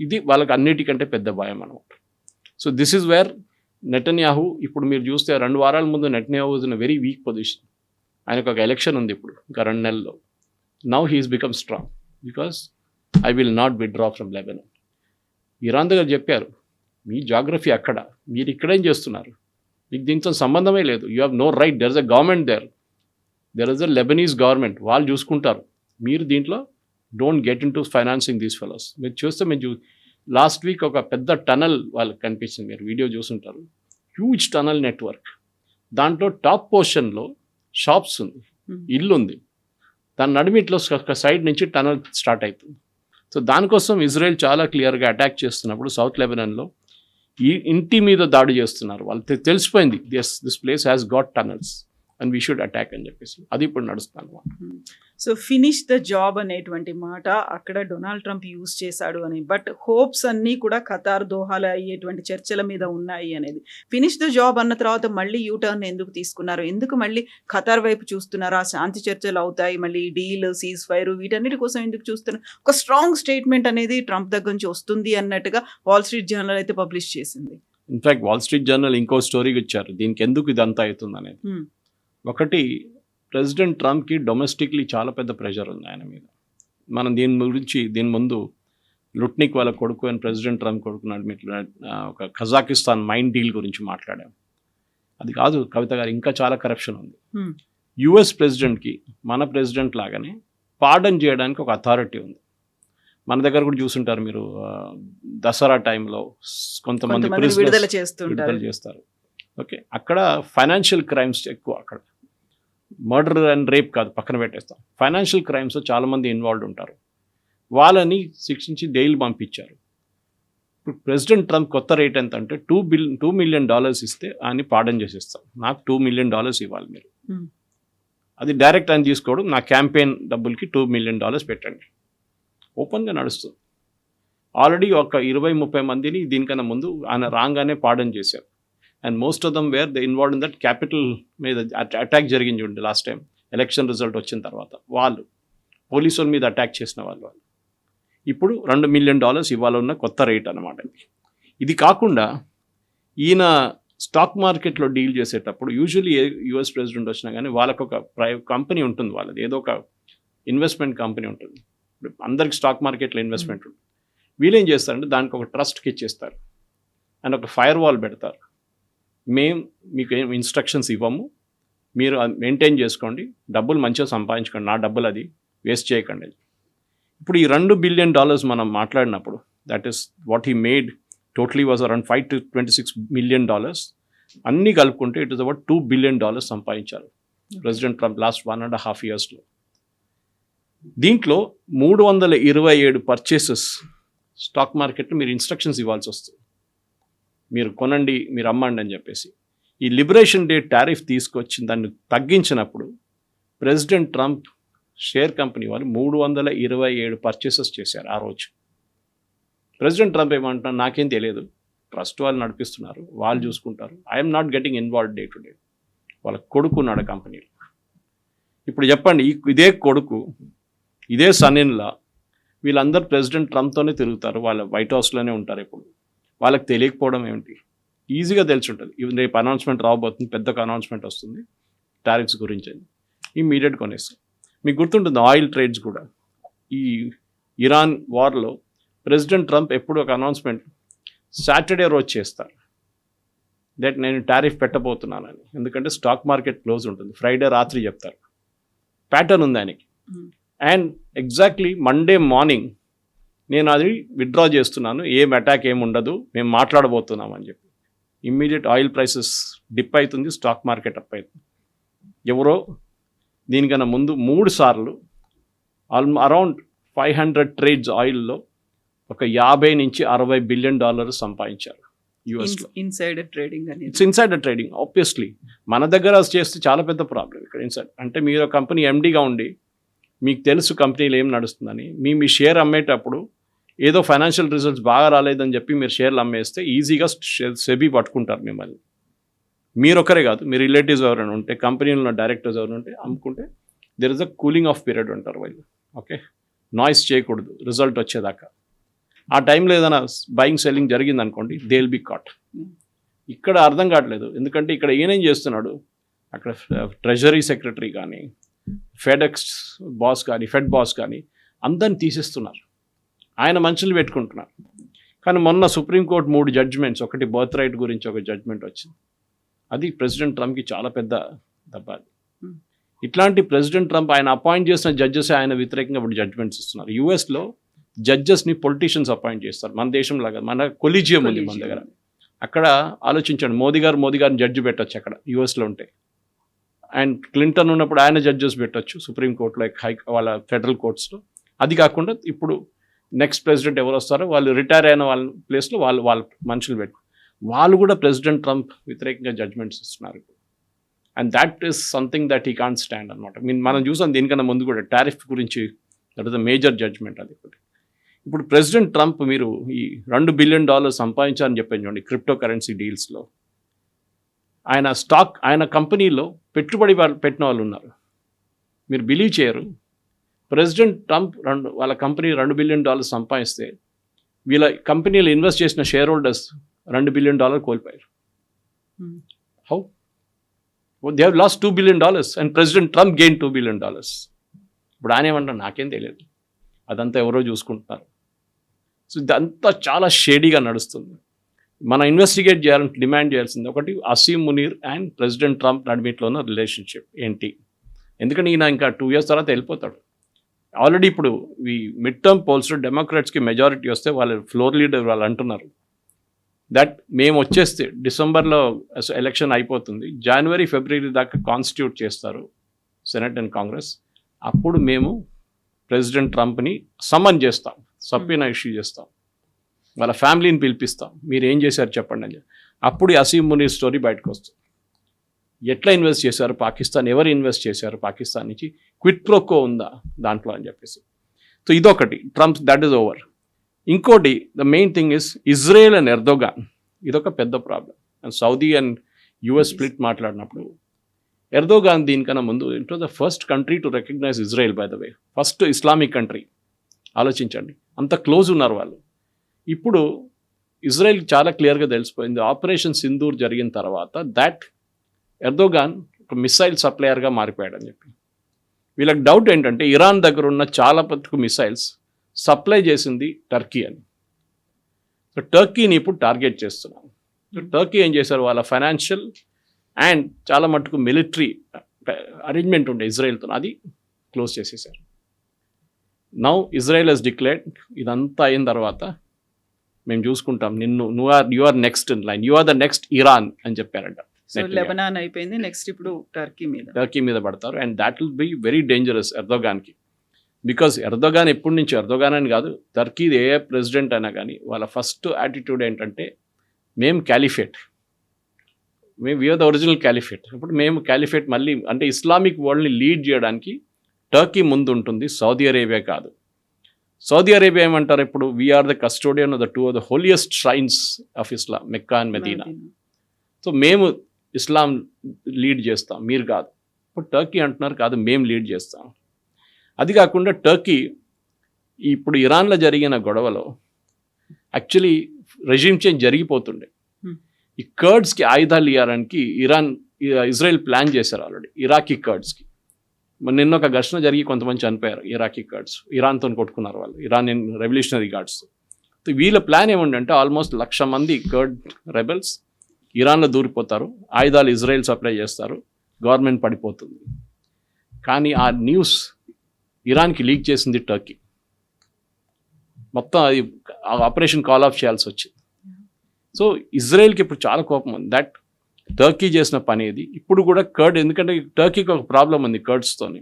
ఇది వాళ్ళకి అన్నిటికంటే పెద్ద భయం అనమాట. So this is where Netanyahu, ఇప్పుడు మీరు చూస్తే 2 వారాల ముందు Netanyahu was in very weak position. ఆయనకు ఒక ఎలక్షన్ ఉంది ఇప్పుడు ఇంకా 2 నెలల్లో. Now he is become strong because I will not withdraw from Lebanon. Iran దగ్గర చెప్పారు, మీ జాగ్రఫీ అక్కడ, మీరు ఇక్కడేం చేస్తున్నారు, మీకు దీంతో సంబంధమే లేదు, you have no right, there is a government there is a Lebanese government, వాళ్ళు చూసుకుంటారు, మీరు దీంట్లో don't get into financing these fellows. మీరు చూస్తే లాస్ట్ వీక్ ఒక పెద్ద టనల్ వాళ్ళకి కనిపించింది, మీరు వీడియో చూసుంటారు, హ్యూజ్ టనల్ నెట్వర్క్. దాంట్లో టాప్ పోర్షన్లో షాప్స్ ఉంది, ఇల్లు ఉంది, దాని నడిమిట్లో ఒక సైడ్ నుంచి టనల్ స్టార్ట్ అవుతుంది. సో దానికోసం ఇజ్రాయెల్ చాలా క్లియర్గా అటాక్ చేస్తున్నప్పుడు సౌత్ లెబనాన్లో ఈ ఇంటి మీద దాడి చేస్తున్నారు. వాళ్ళు తెలిసిపోయింది this place has got tunnels and we should attack అని చెప్పేసి, అది ఇప్పుడు నడుస్తాను. సో ఫినిష్ ద జాబ్ అనేటువంటి మాట అక్కడ డొనాల్డ్ ట్రంప్ యూజ్ చేశాడు అని, బట్ హోప్స్ అన్నీ కూడా ఖతార్ దోహాలో అయ్యేటువంటి చర్చల మీద ఉన్నాయి అనేది. ఫినిష్ ద జాబ్ అన్న తర్వాత మళ్ళీ యూటర్న్ ఎందుకు తీసుకున్నారు, ఎందుకు మళ్ళీ ఖతార్ వైపు చూస్తున్నారు? ఆ శాంతి చర్చలు అవుతాయి, మళ్ళీ డీల్, సీజ్ ఫైర్, వీటన్నిటి కోసం ఎందుకు చూస్తున్నారు? ఒక స్ట్రాంగ్ స్టేట్మెంట్ అనేది ట్రంప్ దగ్గర నుంచి వస్తుంది అన్నట్టుగా వాల్ స్ట్రీట్ జర్నల్ అయితే పబ్లిష్ చేసింది. ఇన్ఫాక్ట్ వాల్ స్ట్రీట్ జర్నల్ ఇంకో స్టోరీకి ఇచ్చారు దీనికి ఎందుకు ఇదంతా అవుతుంది అనేది. ఒకటి, ప్రెసిడెంట్ ట్రంప్కి డొమెస్టిక్లీ చాలా పెద్ద ప్రెషర్ ఉంది ఆయన మీద. మనం దీని ముందు లుట్నిక్ వాళ్ళ కొడుకు అని ప్రెసిడెంట్ ట్రంప్ కొడుకున్నాడు, ఒక కజాకిస్తాన్ మైన్ డీల్ గురించి మాట్లాడాం. అది కాదు కవిత గారు, ఇంకా చాలా కరప్షన్ ఉంది. యుఎస్ ప్రెసిడెంట్కి మన ప్రెసిడెంట్ లాగానే పార్డన్ చేయడానికి ఒక అథారిటీ ఉంది. మన దగ్గర కూడా చూసుంటారు మీరు, దసరా టైంలో కొంతమంది విడుదల చేస్తారు. ఓకే, అక్కడ ఫైనాన్షియల్ క్రైమ్స్ ఎక్కువ, అక్కడ మర్డర్ అండ్ రేప్ కాదు, పక్కన పెట్టేస్తాం. ఫైనాన్షియల్ క్రైమ్స్ చాలామంది ఇన్వాల్వ్ ఉంటారు, వాళ్ళని శిక్షించి జైలు పంపించారు. ఇప్పుడు ప్రెసిడెంట్ ట్రంప్ కొత్త రేట్ ఎంత అంటే $2 million ఇస్తే ఆయన పార్డన్ చేసేస్తాం. నాకు $2 million ఇవ్వాలి మీరు, అది డైరెక్ట్ ఆయన తీసుకోవడం, నా క్యాంపెయిన్ డబ్బులకి $2 million పెట్టండి, ఓపెన్గా నడుస్తుంది. ఆల్రెడీ ఒక 20-30 మందిని దీనికన్నా ముందు ఆయన రాగానే పార్డన్ చేశారు. And most of them where they involve in that capital మీద అటాక్ జరిగింది చూడండి లాస్ట్ టైం ఎలక్షన్ రిజల్ట్ వచ్చిన తర్వాత, వాళ్ళు పోలీసుల మీద అటాక్ చేసిన వాళ్ళు. ఇప్పుడు $2 million ఇవ్వాలన్న కొత్త రేట్ అనమాట. ఇది కాకుండా ఈయన స్టాక్ మార్కెట్లో డీల్ చేసేటప్పుడు యూజువల్లీ యుఎస్ ప్రెసిడెంట్ వచ్చినా కానీ వాళ్ళకు ఒక కంపెనీ ఉంటుంది, వాళ్ళది ఏదో ఒక ఇన్వెస్ట్మెంట్ కంపెనీ ఉంటుంది. అందరికి స్టాక్ మార్కెట్లో ఇన్వెస్ట్మెంట్ ఉంటుంది. వీళ్ళు ఏం చేస్తారంటే దానికి ఒక ట్రస్ట్కి ఇచ్చేస్తారు అండ్ ఒక ఫైర్ వాల్ పెడతారు. మేము మీకు ఏం ఇన్స్ట్రక్షన్స్ ఇవ్వము, మీరు మెయింటైన్ చేసుకోండి, డబ్బులు మంచిగా సంపాదించుకోండి, నా డబ్బులు అది వేస్ట్ చేయకండి. ఇప్పుడు ఈ $2 billion మనం మాట్లాడినప్పుడు, that is what he made totally was around $5 to $26 million. అన్నీ కలుపుకుంటే ఇట్ ఇస్ అబౌట్ $2 billion సంపాదించారు ప్రెసిడెంట్ ట్రంప్ లాస్ట్ 1.5 yearsలో. దీంట్లో 327 పర్చేసెస్ స్టాక్ మార్కెట్లో మీరు ఇన్స్ట్రక్షన్స్ ఇవ్వాల్సి వస్తుంది, మీరు కొనండి, మీరు అమ్మండి అని చెప్పేసి. ఈ లిబరేషన్ డే టారిఫ్ తీసుకొచ్చి దాన్ని తగ్గించినప్పుడు ప్రెసిడెంట్ ట్రంప్ షేర్ కంపెనీ వాళ్ళు 327 పర్చేసెస్ చేశారు ఆ రోజు. ప్రెసిడెంట్ ట్రంప్ ఏమంటున్నారు, నాకేం తెలియదు, ట్రస్ట్ వాళ్ళు నడిపిస్తున్నారు, వాళ్ళు చూసుకుంటారు, I'm not getting involve day to day. వాళ్ళ కొడుకు ఉన్నాడు కంపెనీలో. ఇప్పుడు చెప్పండి, ఇదే కొడుకు ఇదే సన్నిన్లా వీళ్ళందరూ ప్రెసిడెంట్ ట్రంప్తోనే తిరుగుతారు, వాళ్ళ వైట్ హౌస్లోనే ఉంటారు ఎప్పుడు. వాళ్ళకి తెలియకపోవడం ఏమిటి? ఈజీగా తెలిసి ఉంటుంది. ఈవెన్ రేపు అనౌన్స్మెంట్ రాబోతుంది, పెద్దగా అనౌన్స్మెంట్ వస్తుంది టారిఫ్స్ గురించి అని, ఇమ్మీడియట్ కొనేస్తారు. మీకు గుర్తుంటుంది ఆయిల్ ట్రేడ్స్ కూడా. ఈ ఇరాన్ వార్లో ప్రెసిడెంట్ ట్రంప్ ఎప్పుడు ఒక అనౌన్స్మెంట్ సాటర్డే రోజు చేస్తారు, దట్ నేను టారిఫ్ పెట్టబోతున్నానని. ఎందుకంటే స్టాక్ మార్కెట్ క్లోజ్ ఉంటుంది, ఫ్రైడే రాత్రి చెప్తారు. ప్యాటర్న్ ఉంది ఆయనకి. అండ్ ఎగ్జాక్ట్లీ మండే మార్నింగ్ నేను అది విత్డ్రా చేస్తున్నాను, ఏం అటాక్ ఏమి ఉండదు, మేము మాట్లాడబోతున్నాం అని చెప్పి ఇమ్మీడియట్ ఆయిల్ ప్రైసెస్ డిప్ అవుతుంది, స్టాక్ మార్కెట్ అప్ అవుతుంది. ఎవరో దీనికన్నా ముందు 3 సార్లు అరౌండ్ 500 ట్రేడ్స్ ఆయిల్లో ఒక 50 నుంచి 60 బిలియన్ డాలర్స్ సంపాదించారు యూఎస్లో. ఇన్సైడర్ ట్రేడింగ్ అనేది. It's insider trading obviously. మన దగ్గర చేస్తే చాలా పెద్ద ప్రాబ్లం ఇక్కడ. ఇన్సైడ్ అంటే మీరు కంపెనీ ఎండీగా ఉండి మీకు తెలుసు కంపెనీలో ఏం నడుస్తుందని, మీ షేర్ అమ్మేటప్పుడు ఏదో ఫైనాన్షియల్ రిజల్ట్స్ బాగా రాలేదని చెప్పి మీరు షేర్లు అమ్మేస్తే ఈజీగా సెబీ పట్టుకుంటారు మిమ్మల్ని. మీరు ఒకరే కాదు, మీ రిలేటివ్స్ ఎవరైనా ఉంటే, కంపెనీలో డైరెక్టర్స్ ఎవరైనా ఉంటే అమ్ముకుంటే there is a cooling of period అంటారు వాళ్ళు. ఓకే, నాయిస్ చేయకూడదు రిజల్ట్ వచ్చేదాకా. ఆ టైంలో ఏదైనా బయింగ్ సెల్లింగ్ జరిగింది అనుకోండి, దే విల్ బి కాట్. ఇక్కడ అర్థం కావట్లేదు, ఎందుకంటే ఇక్కడ ఈయనేం చేస్తున్నాడు, అక్కడ ట్రెజరీ సెక్రటరీ కానీ, ఫెడెక్స్ బాస్ కానీ, ఫెడ్ బాస్ కానీ అందరిని తీసేస్తున్నారు, ఆయన మనుషులు పెట్టుకుంటున్నారు. కానీ మొన్న సుప్రీంకోర్టు 3 జడ్జిమెంట్స్, ఒకటి బర్త్ రైట్ గురించి ఒక జడ్జిమెంట్ వచ్చింది, అది ప్రెసిడెంట్ ట్రంప్కి చాలా పెద్ద దెబ్బ. ఇట్లాంటి ప్రెసిడెంట్ ట్రంప్ ఆయన అపాయింట్ చేసిన జడ్జెస్ ఆయన వ్యతిరేకంగా ఇప్పుడు జడ్జిమెంట్స్ ఇస్తున్నారు. యూఎస్లో జడ్జెస్ని పొలిటీషియన్స్ అపాయింట్ చేస్తారు, మన దేశంలాగా. మన కొలీజియం ఉంది మన దగ్గర. అక్కడ ఆలోచించండి, మోదీ గారిని జడ్జి పెట్టచ్చు అక్కడ యూఎస్లో ఉంటే. అండ్ క్లింటన్ ఉన్నప్పుడు ఆయన జడ్జెస్ పెట్టచ్చు సుప్రీంకోర్టులో, వాళ్ళ ఫెడరల్ కోర్ట్స్లో. అది కాకుండా ఇప్పుడు నెక్స్ట్ ప్రెసిడెంట్ ఎవరు వస్తారో వాళ్ళు రిటైర్ అయిన వాళ్ళ ప్లేస్లో వాళ్ళ మనుషులు పెట్టు, వాళ్ళు కూడా ప్రెసిడెంట్ ట్రంప్ వ్యతిరేకంగా జడ్జ్మెంట్స్ ఇస్తున్నారు. And that is something that he can't stand అనమాట. మనం చూసాం దీనికన్నా ముందు కూడా టారిఫ్ గురించి, that is a major judgement అది. ఇప్పుడు ప్రెసిడెంట్ ట్రంప్ మీరు ఈ $2 బిలియన్ సంపాదించారని చెప్పాను చూడండి క్రిప్టో కరెన్సీ డీల్స్లో. ఆయన కంపెనీలో పెట్టుబడి పెట్టిన వాళ్ళు ఉన్నారు, మీరు బిలీవ్ చేయరు. ప్రెసిడెంట్ ట్రంప్ వాళ్ళ కంపెనీ $2 బిలియన్ సంపాదిస్తే వీళ్ళ కంపెనీలో ఇన్వెస్ట్ చేసిన షేర్ హోల్డర్స్ $2 బిలియన్ కోల్పోయారు. How? They have lost $2 billion and President Trump gain $2 billion. ఇప్పుడు ఆయన ఏమంటారు, నాకేం తెలియదు, అదంతా ఎవరో చూసుకుంటున్నారు. సో ఇదంతా చాలా షేడీగా నడుస్తుంది. మనం ఇన్వెస్టిగేట్ చేయాలని డిమాండ్ చేయాల్సింది ఒకటి, Asim Munir and President Trump నడిమిట్లో ఉన్న రిలేషన్షిప్ ఏంటి. ఎందుకంటే ఈయన ఇంకా 2 years తర్వాత వెళ్ళిపోతాడు. ఆల్రెడీ ఇప్పుడు ఈ మిడ్ టర్మ్ పోల్స్లో డెమోక్రాట్స్కి మెజారిటీ వస్తే వాళ్ళ ఫ్లోర్ లీడర్ వాళ్ళు అంటున్నారు దట్ మేము వచ్చేస్తే డిసెంబర్లో ఎలక్షన్ అయిపోతుంది, జనవరి ఫిబ్రవరి దాకా కాన్స్టిట్యూట్ చేస్తారు సెనెట్ అండ్ కాంగ్రెస్, అప్పుడు మేము ప్రెసిడెంట్ ట్రంప్ని సమన్ చేస్తాం, సబ్పోయినా ఇష్యూ చేస్తాం, వాళ్ళ ఫ్యామిలీని పిలిపిస్తాం, మీరు ఏం చేశారు చెప్పండి అని. అప్పుడు అసీం మునీర్ స్టోరీ బయటకు వస్తుంది. ఎట్లా ఇన్వెస్ట్ చేశారు పాకిస్తాన్, ఎవరు ఇన్వెస్ట్ చేశారు పాకిస్తాన్ నుంచి, క్విట్ ప్రోకో ఉందా దాంట్లో అని చెప్పేసి. సో ఇదొకటి, ట్రంప్ దట్ ఈస్ ఓవర్. ఇంకోటి the main thing is Israel and Erdogan, ఇదొక పెద్ద problem. And Saudi and US split మాట్లాడినప్పుడు ఎర్దోగాన్ దీనికన్నా ముందు it was the first country to recognise Israel, by the way first Islamic country. ఆలోచించండి, అంత close ఉన్నారు వాళ్ళు. ఇప్పుడు ఇజ్రాయెల్ చాలా క్లియర్గా తెలిసిపోయింది ఆపరేషన్ సింధూర్ జరిగిన తర్వాత దట్ ఎర్దోగాన్ ఒక మిసైల్ సప్లయర్గా మారిపోయాడని చెప్పి. వీళ్ళకి డౌట్ ఏంటంటే ఇరాన్ దగ్గర ఉన్న చాలా మటుకు మిసైల్స్ సప్లై చేసింది టర్కీ అని. సో టర్కీని ఇప్పుడు టార్గెట్ చేస్తున్నాను. సో టర్కీ ఏం చేశారు, వాళ్ళ ఫైనాన్షియల్ అండ్ చాలా మటుకు మిలిటరీ అరేంజ్మెంట్ ఉండే ఇజ్రాయెల్తో, అది క్లోజ్ చేసేసారు. నౌ ఇజ్రాయెల్ హెస్ డిక్లేర్డ్ ఇదంతా అయిన తర్వాత మేము చూసుకుంటాం నిన్ను, you are next in line, you are the next Iran అని చెప్పారంట. సో లెబనాన్ అయిపోయింది, నెక్స్ట్ ఇప్పుడు టర్కీ మీద పడతారు. And that will be very dangerous ఎర్దోగాన్కి. బికాజ్ ఎర్దోగాన్ ఎప్పటి నుంచి, ఎర్దోగాన్ అని కాదు, టర్కీది ఏ ప్రెసిడెంట్ అయినా కానీ వాళ్ళ ఫస్ట్ యాటిట్యూడ్ ఏంటంటే మేము caliphate, we are the original caliphate. ఇప్పుడు మేము క్యాలిఫేట్ మళ్ళీ అంటే ఇస్లామిక్ వరల్డ్ని లీడ్ చేయడానికి టర్కీ ముందు ఉంటుంది, సౌదీ అరేబియా కాదు. సౌదీ అరేబియా ఏమంటారు ఇప్పుడు, we are the custodian of the 2 of the holiest shrines of Islam, Mecca and Medina. So మేము ఇస్లాం లీడ్ చేస్తాం, మీరు కాదు. ఇప్పుడు టర్కీ అంటున్నారు కాదు మేము లీడ్ చేస్తాం. అది కాకుండా టర్కీ ఇప్పుడు ఇరాన్లో జరిగిన గొడవలో యాక్చువల్లీ రెజ్యూమ్ చేంజ్ జరిగిపోతుండే. ఈ కర్డ్స్కి ఆయుధాలు ఇవ్వడానికి ఇజ్రాయెల్ ప్లాన్ చేశారు ఆల్రెడీ ఇరాకీ కర్డ్స్కి. నిన్న ఒక ఘర్షణ జరిగి కొంతమంది చనిపోయారు ఇరాకీ కర్డ్స్, ఇరాన్తో కొట్టుకున్నారు వాళ్ళు, ఇరానియన్ రెవల్యూషనరీ గార్డ్స్. వీళ్ళ ప్లాన్ ఏముండంటే ఆల్మోస్ట్ 1,00,000 మంది కర్డ్ రెబెల్స్ ఇరాన్లో దూరిపోతారు, ఆయుధాలు ఇజ్రాయెల్ సప్లై చేస్తారు, గవర్నమెంట్ పడిపోతుంది. కానీ ఆ న్యూస్ ఇరాన్కి లీక్ చేసింది టర్కీ. మొత్తం అది ఆపరేషన్ కాల్ ఆఫ్ చేయాల్సి వచ్చింది. సో ఇజ్రాయెల్కి ఇప్పుడు చాలా కోపం ఉంది దట్ టర్కీ చేసిన పని ఇది. ఇప్పుడు కూడా కర్డ్, ఎందుకంటే టర్కీకి ఒక ప్రాబ్లం ఉంది కర్డ్స్తోని.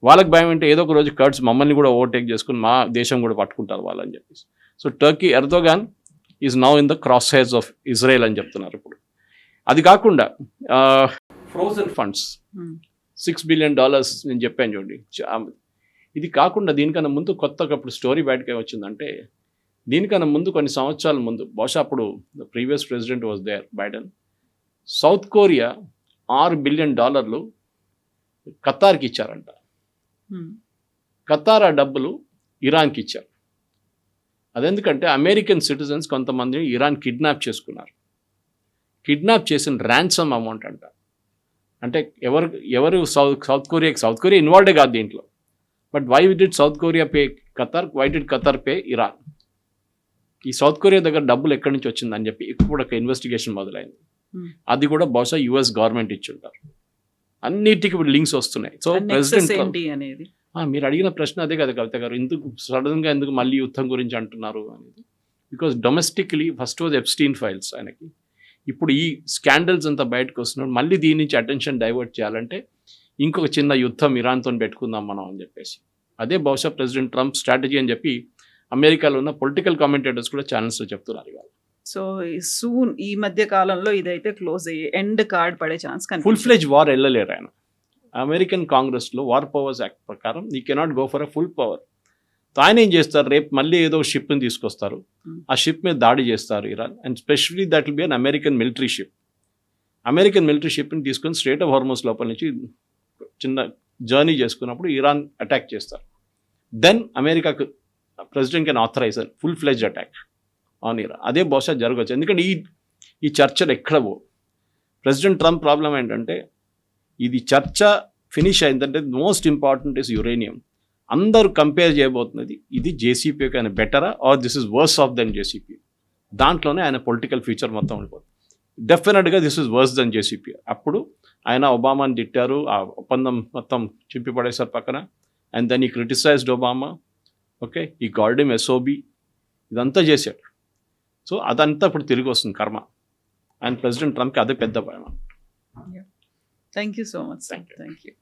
వాళ్ళకి భయం అంటే ఏదో ఒక రోజు కర్డ్స్ మమ్మల్ని కూడా ఓవర్టేక్ చేసుకుని మా దేశం కూడా పట్టుకుంటారు వాళ్ళని చెప్పేసి. So Turkey Erdogan is now in the cross hairs of Israel అని చెప్తున్నారు ఇప్పుడు. అది కాకుండా ఫ్రోజన్ ఫండ్స్ $6 billion నేను చెప్పాను చూడండి. ఇది కాకుండా దీనికన్నా ముందు కొత్తగా ఇప్పుడు స్టోరీ బయటకే వచ్చిందంటే, దీనికన్నా ముందు కొన్ని సంవత్సరాల ముందు, బహుశా అప్పుడు the previous president was there Biden, South Korea $6 billion ఖతార్కి ఇచ్చారంట. ఖతార్ ఆ డబ్బులు ఇరాన్కి ఇచ్చారు. అదెందుకంటే అమెరికన్ సిటిజన్స్ కొంతమందిని ఇరాన్ కిడ్నాప్ చేసుకున్నారు. కిడ్నాప్ చేసిన ర్యాన్సమ్ అమౌంట్ అంట. అంటే ఎవరు సౌత్ కొరియా ఇన్వాల్వ్డే కాదు దీంట్లో. But why did South Korea pay Qatar, why did Qatar pay Iran? ఈ సౌత్ కొరియా దగ్గర డబ్బులు ఎక్కడి నుంచి వచ్చిందని చెప్పి ఇప్పుడు ఒక ఇన్వెస్టిగేషన్ మొదలైంది. అది కూడా బహుశా యుఎస్ గవర్నమెంట్ ఇచ్చుంటారు. అన్నిటికీ ఇప్పుడు లింక్స్ వస్తున్నాయి. సో ప్రెసిడెంట్ అనేది మీరు అడిగిన ప్రశ్న అదే కదా కవిత గారు, ఎందుకు మళ్ళీ యుద్ధం గురించి అంటున్నారు అనేది. Because domestically first was Epstein files ఆయనకి. ఇప్పుడు ఈ స్కాండల్స్ అంతా బయటకు వస్తున్నాడు, మళ్ళీ దీని నుంచి అటెన్షన్ డైవర్ట్ చేయాలంటే ఇంకొక చిన్న యుద్ధం ఇరాన్తో పెట్టుకుందాం మనం అని చెప్పేసి. అదే బహుశా ప్రెసిడెంట్ ట్రంప్ స్ట్రాటజీ అని చెప్పి అమెరికాలో ఉన్న పొలిటికల్ కామెంటేటర్స్ కూడా ఛానల్స్లో చెప్తున్నారు ఇవాళ. సో సూన్ ఈ మధ్య కాలంలో ఇదైతే క్లోజ్ అయ్యి ఎండ్ కార్డ్ పడే ఛాన్స్ కనిపిస్తుంది. ఫుల్ ఫ్లెజ్ వార్ వెళ్ళలేరు ఆయన. అమెరికన్ కాంగ్రెస్లో వార్ పవర్స్ యాక్ట్ ప్రకారం you cannot go for a full power. ఆయన ఏం చేస్తారు, రేపు మళ్ళీ ఏదో షిప్ని తీసుకొస్తారు, ఆ షిప్ మీద దాడి చేస్తారు Iran. And specially that will be an American military ship. American military షిప్ని తీసుకొని స్ట్రేట్ ఆఫ్ హార్మోస్ లోపల నుంచి చిన్న జర్నీ చేసుకున్నప్పుడు ఇరాన్ అటాక్ చేస్తారు. దెన్ అమెరికాకు president can authorize full fledge attack on Iran. అదే బహుశా జరగవచ్చు. ఎందుకంటే ఈ చర్చలు ఎక్కడ పో. ప్రెసిడెంట్ ట్రంప్ ప్రాబ్లం ఏంటంటే ఇది చర్చ ఫినిష్ అయిందంటే మోస్ట్ ఇంపార్టెంట్ ఇస్ యురేనియం. అందరూ కంపేర్ చేయబోతున్నది ఇది జేసీపీ ఆయన బెటరా or this is worse off than JCP. దాంట్లోనే ఆయన పొలిటికల్ ఫ్యూచర్ మొత్తం ఉండిపోతుంది. డెఫినెట్గా this is worse than JCP. అప్పుడు ఆయన ఒబామాని తిట్టారు, ఆ ఒప్పందం మొత్తం చింపి పడేశారు పక్కన. అండ్ దెన్ ఈ క్రిటిసైజ్డ్ ఒబామా. ఓకే, ఈ గార్డెమ్ ఎస్ఓబి ఇదంతా చేశాడు. సో అదంతా ఇప్పుడు తిరిగి వస్తుంది కర్మ. అండ్ ప్రెసిడెంట్ ట్రంప్కి అదే పెద్ద భయం. Thank you so much. Thank you.